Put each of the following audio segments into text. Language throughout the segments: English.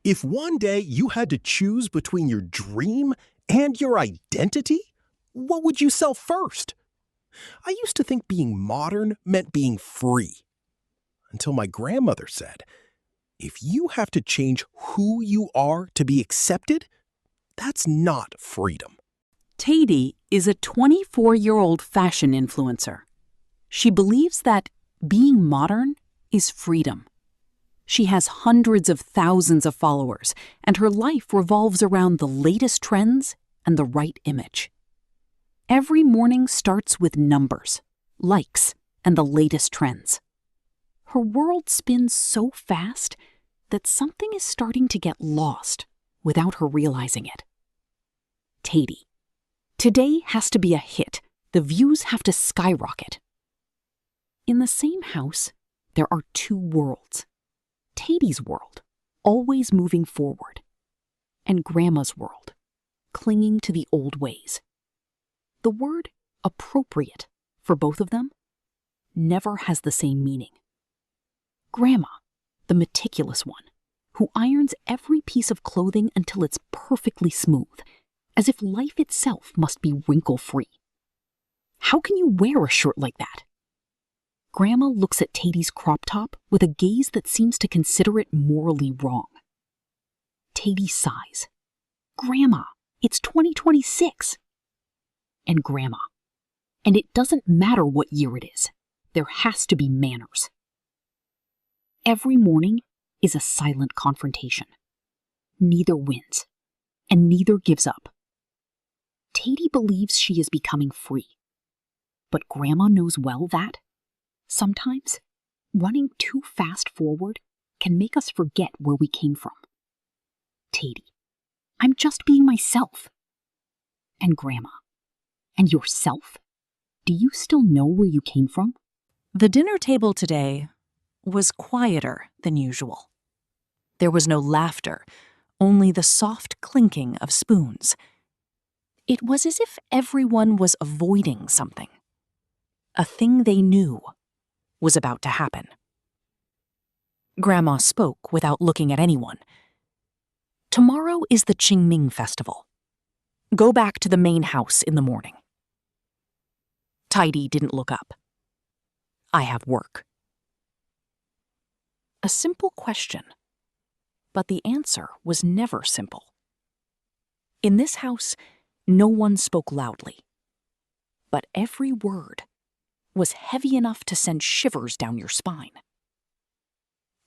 If one day you had to choose between your dream and your identity, what would you sell first? I used to think being modern meant being free. Until my grandmother said, if you have to change who you are to be accepted, that's not freedom. Taidy is a 24-year-old fashion influencer. She believes that being modern is freedom. She has hundreds of thousands of followers, and her life revolves around the latest trends and the right image. Every morning starts with numbers, likes, and the latest trends. Her world spins so fast that something is starting to get lost without her realizing it. Taidy. Today has to be a hit. The views have to skyrocket. In the same house, there are two worlds. Taidy's world, always moving forward, and Grandma's world, clinging to the old ways. The word appropriate for both of them never has the same meaning. Grandma, the meticulous one, who irons every piece of clothing until it's perfectly smooth, as if life itself must be wrinkle-free. How can you wear a shirt like that? Grandma looks at Taidy's crop top with a gaze that seems to consider it morally wrong. Taidy sighs. Grandma, it's 2026. And Grandma, and it doesn't matter what year it is, there has to be manners. Every morning is a silent confrontation. Neither wins, and neither gives up. Taidy believes she is becoming free, but Grandma knows well that, sometimes, running too fast forward can make us forget where we came from. Taidy, I'm just being myself. And Grandma, and yourself? Do you still know where you came from? The dinner table today was quieter than usual. There was no laughter, only the soft clinking of spoons. It was as if everyone was avoiding something. A thing they knew was about to happen. Grandma spoke without looking at anyone. Tomorrow is the Qingming festival. Go back to the main house in the morning. Taidy didn't look up. I have work. A simple question, but the answer was never simple. In this house, no one spoke loudly, but every word was heavy enough to send shivers down your spine.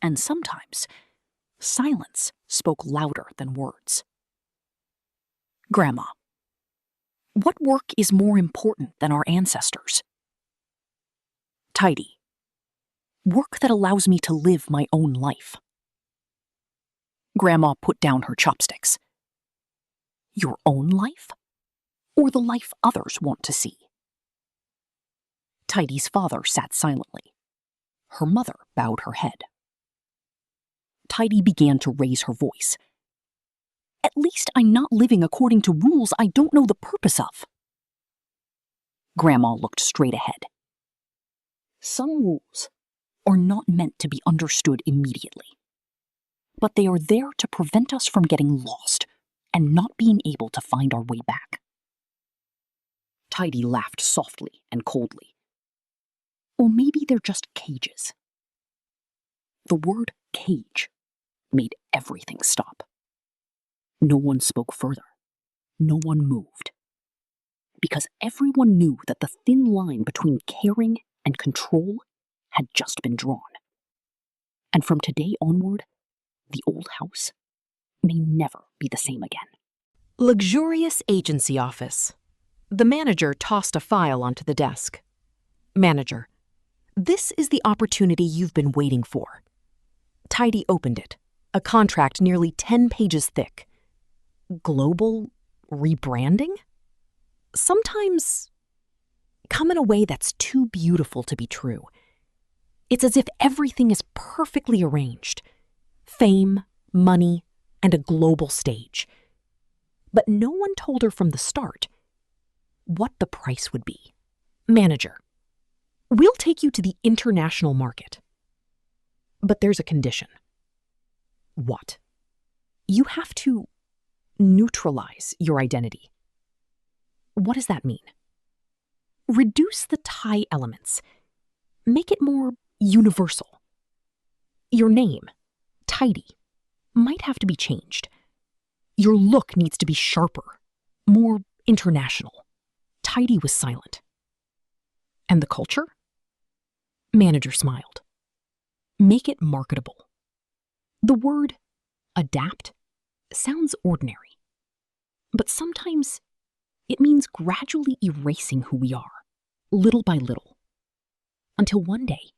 And sometimes, silence spoke louder than words. Grandma, what work is more important than our ancestors? Taidy, work that allows me to live my own life. Grandma put down her chopsticks. Your own life? Or the life others want to see? Taidy's father sat silently. Her mother bowed her head. Taidy began to raise her voice. At least I'm not living according to rules I don't know the purpose of. Grandma looked straight ahead. Some rules are not meant to be understood immediately, but they are there to prevent us from getting lost and not being able to find our way back. Taidy laughed softly and coldly. Or maybe they're just cages. The word cage made everything stop. No one spoke further. No one moved. Because everyone knew that the thin line between caring and control had just been drawn. And from today onward, the old house may never be the same again. Luxurious agency office. The manager tossed a file onto the desk. Manager, this is the opportunity you've been waiting for. Taidy opened it, a contract nearly 10 pages thick. Global rebranding? Sometimes come in a way that's too beautiful to be true. It's as if everything is perfectly arranged. Fame, money, and a global stage. But no one told her from the start what the price would be. Manager, we'll take you to the international market. But there's a condition. What? You have to neutralize your identity. What does that mean? Reduce the Thai elements. Make it more universal. Your name, Taidy, might have to be changed. Your look needs to be sharper, more international. Taidy was silent. And the culture? Manager smiled. Make it marketable. The word adapt sounds ordinary, but sometimes it means gradually erasing who we are, little by little, until one day,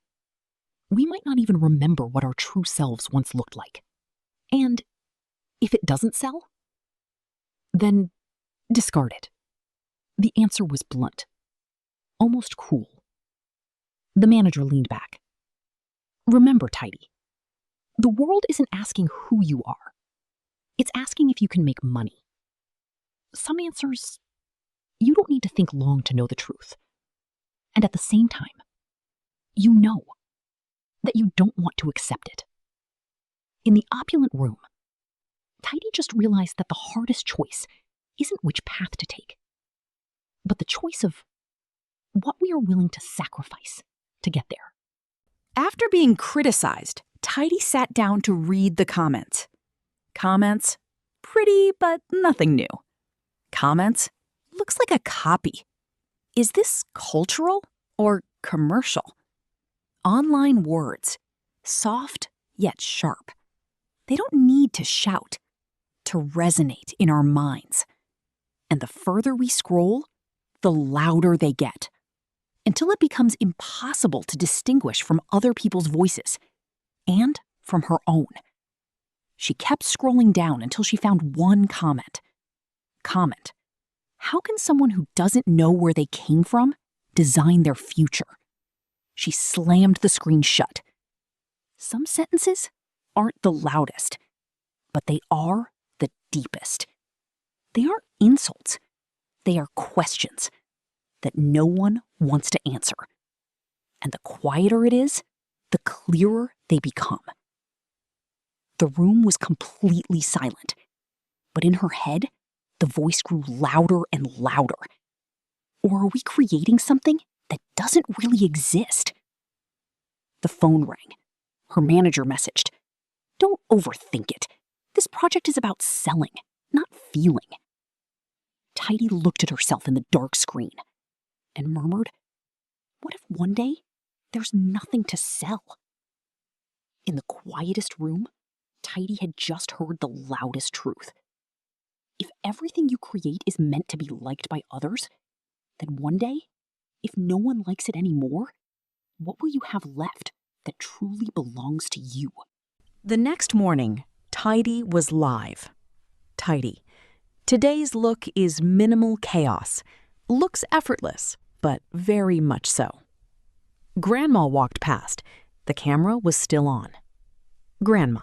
we might not even remember what our true selves once looked like. And if it doesn't sell, then discard it. The answer was blunt, almost cruel. The manager leaned back. Remember, Taidy, the world isn't asking who you are. It's asking if you can make money. Some answers, you don't need to think long to know the truth. And at the same time, you know that you don't want to accept it. In the opulent room, Taidy just realized that the hardest choice isn't which path to take, but the choice of what we are willing to sacrifice to get there. After being criticized, Taidy sat down to read the comments. Comments, pretty but nothing new. Comments, looks like a copy. Is this cultural or commercial? Online words, soft yet sharp. They don't need to shout, to resonate in our minds. And the further we scroll, the louder they get, until it becomes impossible to distinguish from other people's voices and from her own. She kept scrolling down until she found one comment. Comment. How can someone who doesn't know where they came from design their future? She slammed the screen shut. Some sentences aren't the loudest, but they are the deepest. They aren't insults. They are questions that no one wants to answer. And the quieter it is, the clearer they become. The room was completely silent, but in her head, the voice grew louder and louder. Or are we creating something that doesn't really exist? The phone rang. Her manager messaged, "Don't overthink it. This project is about selling, not feeling." Taidy looked at herself in the dark screen and murmured, "What if one day there's nothing to sell?" In the quietest room, Taidy had just heard the loudest truth. If everything you create is meant to be liked by others, then one day, if no one likes it anymore, what will you have left that truly belongs to you? The next morning, Taidy was live. Taidy. Today's look is minimal chaos. Looks effortless, but very much so. Grandma walked past. The camera was still on. Grandma.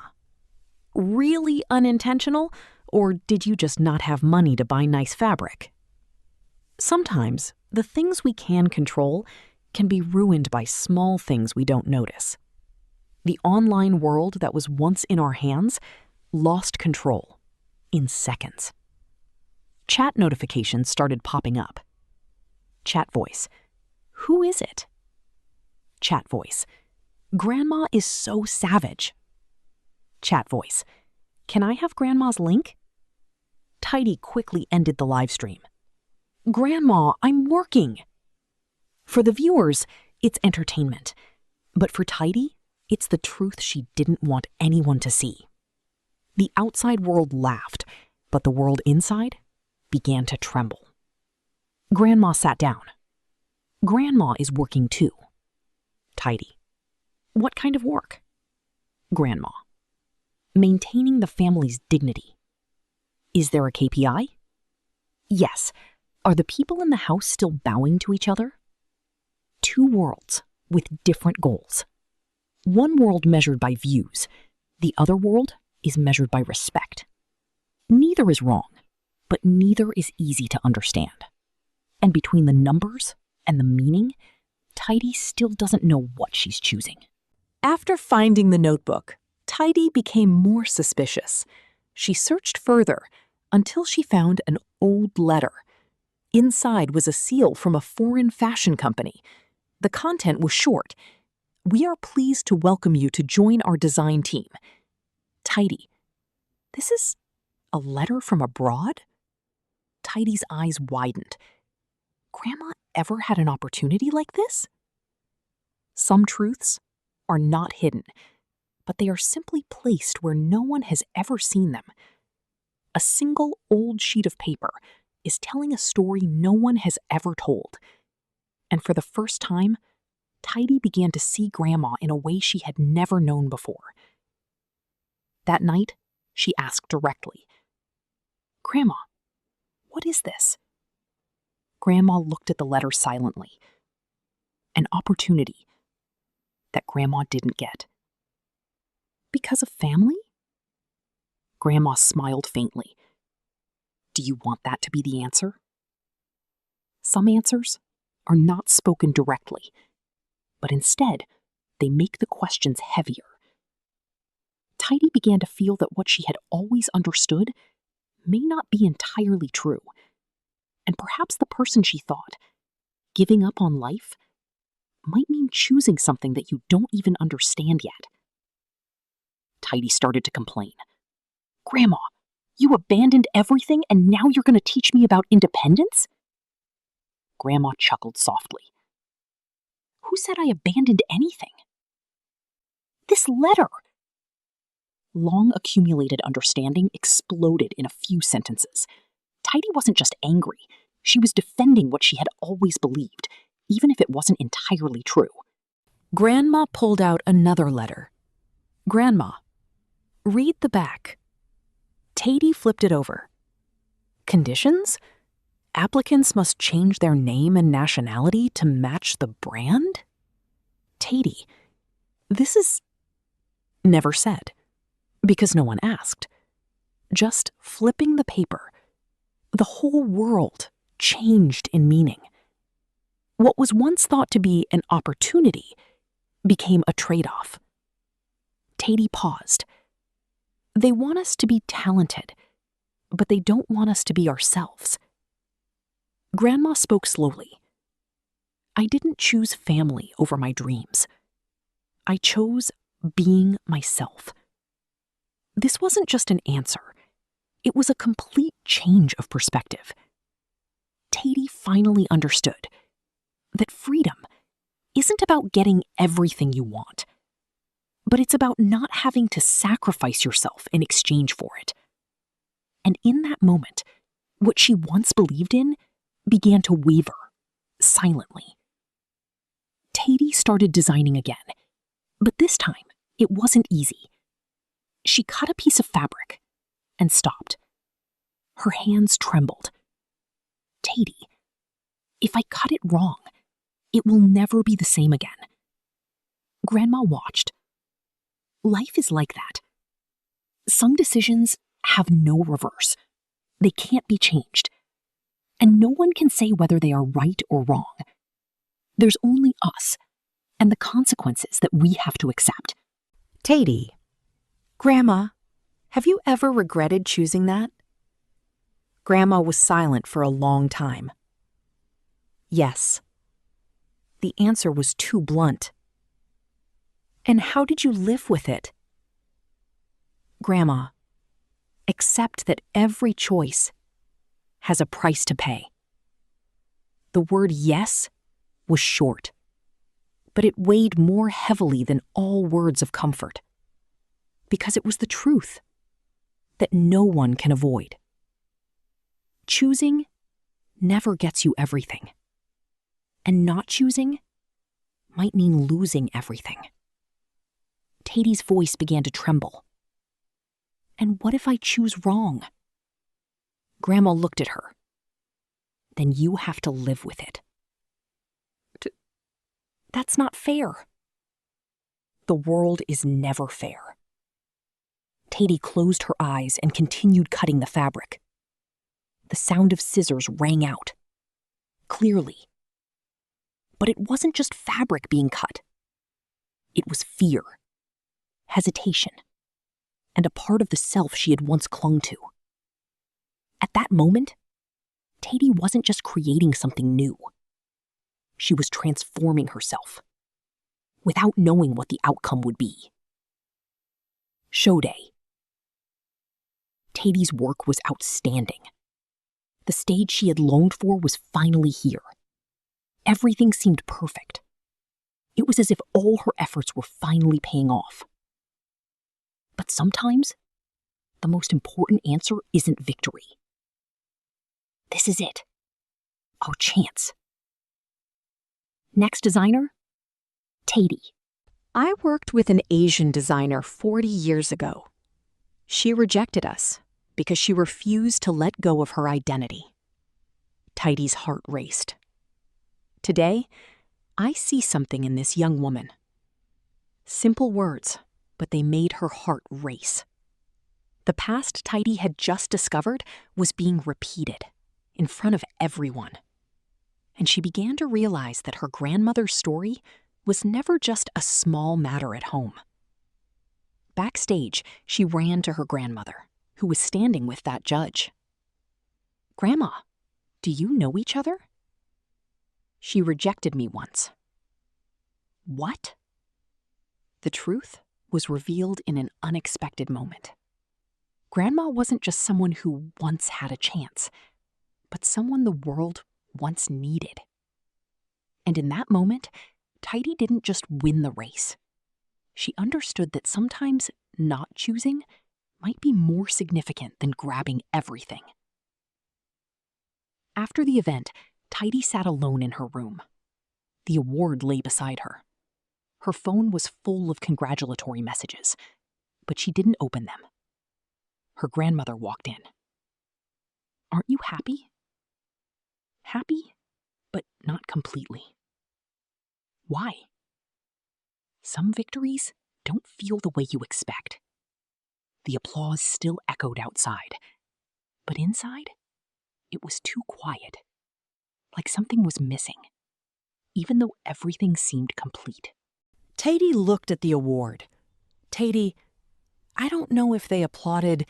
Really unintentional, or did you just not have money to buy nice fabric? Sometimes, the things we can control can be ruined by small things we don't notice. The online world that was once in our hands lost control in seconds. Chat notifications started popping up. Chat voice. Who is it? Chat voice. Grandma is so savage. Chat voice. Can I have Grandma's link? Taidy quickly ended the live stream. Grandma, I'm working. For the viewers, it's entertainment. But for Taidy, it's the truth she didn't want anyone to see. The outside world laughed, but the world inside began to tremble. Grandma sat down. Grandma is working too. Taidy. What kind of work? Grandma. Maintaining the family's dignity. Is there a KPI? Yes. Are the people in the house still bowing to each other? Two worlds with different goals. One world measured by views. The other world is measured by respect. Neither is wrong, but neither is easy to understand. And between the numbers and the meaning, Taidy still doesn't know what she's choosing. After finding the notebook, Taidy became more suspicious. She searched further until she found an old letter. Inside was a seal from a foreign fashion company. The content was short. "We are pleased to welcome you to join our design team. Taidy." This is a letter from abroad? Tidy's eyes widened. Grandma ever had an opportunity like this? Some truths are not hidden, but they are simply placed where no one has ever seen them. A single old sheet of paper is telling a story no one has ever told. And for the first time, Taidy began to see Grandma in a way she had never known before. That night, she asked directly, "Grandma, what is this?" Grandma looked at the letter silently. An opportunity that Grandma didn't get. Because of family? Grandma smiled faintly. Do you want that to be the answer? Some answers are not spoken directly, but instead, they make the questions heavier. Taidy began to feel that what she had always understood may not be entirely true. And perhaps the person she thought, giving up on life, might mean choosing something that you don't even understand yet. Taidy started to complain. "Grandma, you abandoned everything and now you're going to teach me about independence?" Grandma chuckled softly. "Who said I abandoned anything?" "This letter!" Long accumulated understanding exploded in a few sentences. Taidy wasn't just angry. She was defending what she had always believed, even if it wasn't entirely true. Grandma pulled out another letter. "Grandma, read the back." Taidy flipped it over. "Conditions? Applicants must change their name and nationality to match the brand?" Taidy, this is never said, because no one asked. Just flipping the paper, the whole world changed in meaning. What was once thought to be an opportunity became a trade-off. Taidy paused. They want us to be talented, but they don't want us to be ourselves. Grandma spoke slowly. I didn't choose family over my dreams. I chose being myself. This wasn't just an answer. It was a complete change of perspective. Taidy finally understood that freedom isn't about getting everything you want, but it's about not having to sacrifice yourself in exchange for it. And in that moment, what she once believed in began to waver, silently. Taidy started designing again, but this time it wasn't easy. She cut a piece of fabric and stopped. Her hands trembled. Taidy, if I cut it wrong, it will never be the same again. Grandma watched. Life is like that. Some decisions have no reverse. They can't be changed. And no one can say whether they are right or wrong. There's only us and the consequences that we have to accept. Taidy, Grandma, have you ever regretted choosing that? Grandma was silent for a long time. Yes. The answer was too blunt. And how did you live with it? Grandma, accept that every choice has a price to pay. The word yes was short, but it weighed more heavily than all words of comfort, because it was the truth that no one can avoid. Choosing never gets you everything, and not choosing might mean losing everything. Taidy's voice began to tremble. And what if I choose wrong? Grandma looked at her. Then you have to live with it. That's not fair. The world is never fair. Taidy closed her eyes and continued cutting the fabric. The sound of scissors rang out, clearly. But it wasn't just fabric being cut. It was fear, hesitation, and a part of the self she had once clung to. At that moment, Taidy wasn't just creating something new. She was transforming herself, without knowing what the outcome would be. Show day. Taidy's work was outstanding. The stage she had longed for was finally here. Everything seemed perfect. It was as if all her efforts were finally paying off. But sometimes, the most important answer isn't victory. This is it. Our chance. Next designer, Taidy. I worked with an Asian designer 40 years ago. She rejected us because she refused to let go of her identity. Taidy's heart raced. Today, I see something in this young woman. Simple words, but they made her heart race. The past Taidy had just discovered was being repeated in front of everyone. And she began to realize that her grandmother's story was never just a small matter at home. Backstage, she ran to her grandmother, who was standing with that judge. "Grandma, do you know each other?" "She rejected me once." "What?" The truth was revealed in an unexpected moment. Grandma wasn't just someone who once had a chance, but someone the world once needed. And in that moment, Taidy didn't just win the race. She understood that sometimes not choosing might be more significant than grabbing everything. After the event, Taidy sat alone in her room. The award lay beside her. Her phone was full of congratulatory messages, but she didn't open them. Her grandmother walked in. "Aren't you happy?" "Happy, but not completely." "Why?" "Some victories don't feel the way you expect." The applause still echoed outside, but inside, it was too quiet, like something was missing, even though everything seemed complete. Taidy looked at the award. "Taidy, I don't know if they applauded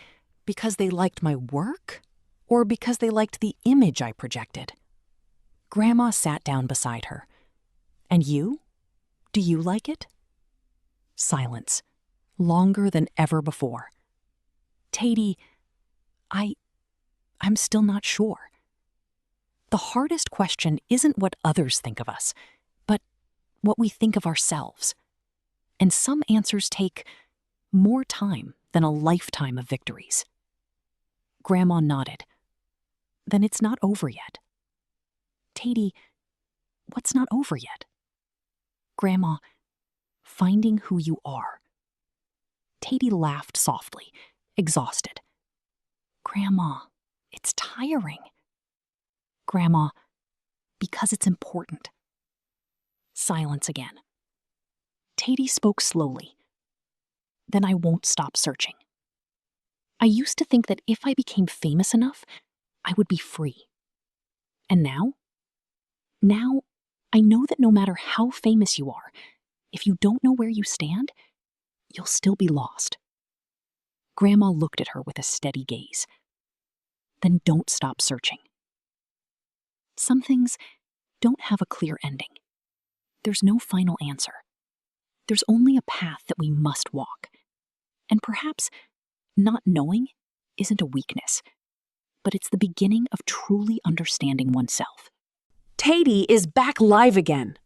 because they liked my work or because they liked the image I projected." Grandma sat down beside her. "And you? Do you like it?" Silence, longer than ever before. "Taidy, I'm still not sure." The hardest question isn't what others think of us, but what we think of ourselves. And some answers take more time than a lifetime of victories. Grandma nodded. "Then it's not over yet." "Taidy, what's not over yet?" "Grandma, finding who you are." Taidy laughed softly, exhausted. "Grandma, it's tiring." "Grandma, because it's important." Silence again. Taidy spoke slowly. "Then I won't stop searching. I used to think that if I became famous enough, I would be free. And now I know that no matter how famous you are, if you don't know where you stand, you'll still be lost." Grandma looked at her with a steady gaze. "Then don't stop searching." Some things don't have a clear ending. There's no final answer. There's only a path that we must walk. And perhaps not knowing isn't a weakness, but it's the beginning of truly understanding oneself. Taidy is back live again.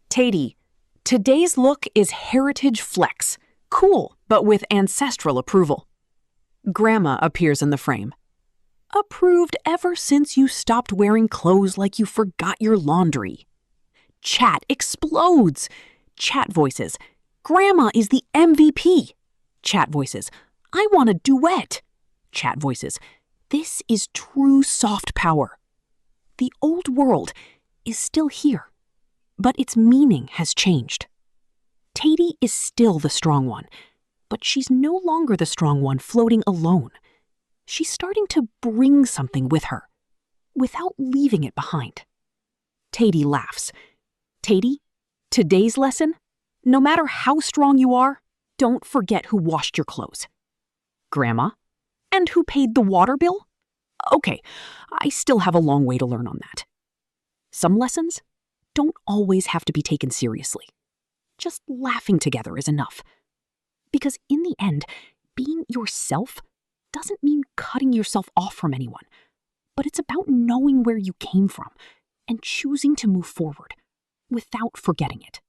Taidy, today's look is Heritage Flex. Cool, but with ancestral approval. Grandma appears in the frame. Approved ever since you stopped wearing clothes like you forgot your laundry. Chat explodes. Chat voices. Grandma is the MVP. Chat voices. I want a duet. Chat voices. This is true soft power. The old world is still here, but its meaning has changed. Taidy is still the strong one, but she's no longer the strong one floating alone. She's starting to bring something with her, without leaving it behind. Taidy laughs. Taidy, today's lesson, no matter how strong you are, don't forget who washed your clothes. Grandma. And who paid the water bill? Okay, I still have a long way to learn on that. Some lessons don't always have to be taken seriously. Just laughing together is enough. Because in the end, being yourself doesn't mean cutting yourself off from anyone, but it's about knowing where you came from and choosing to move forward without forgetting it.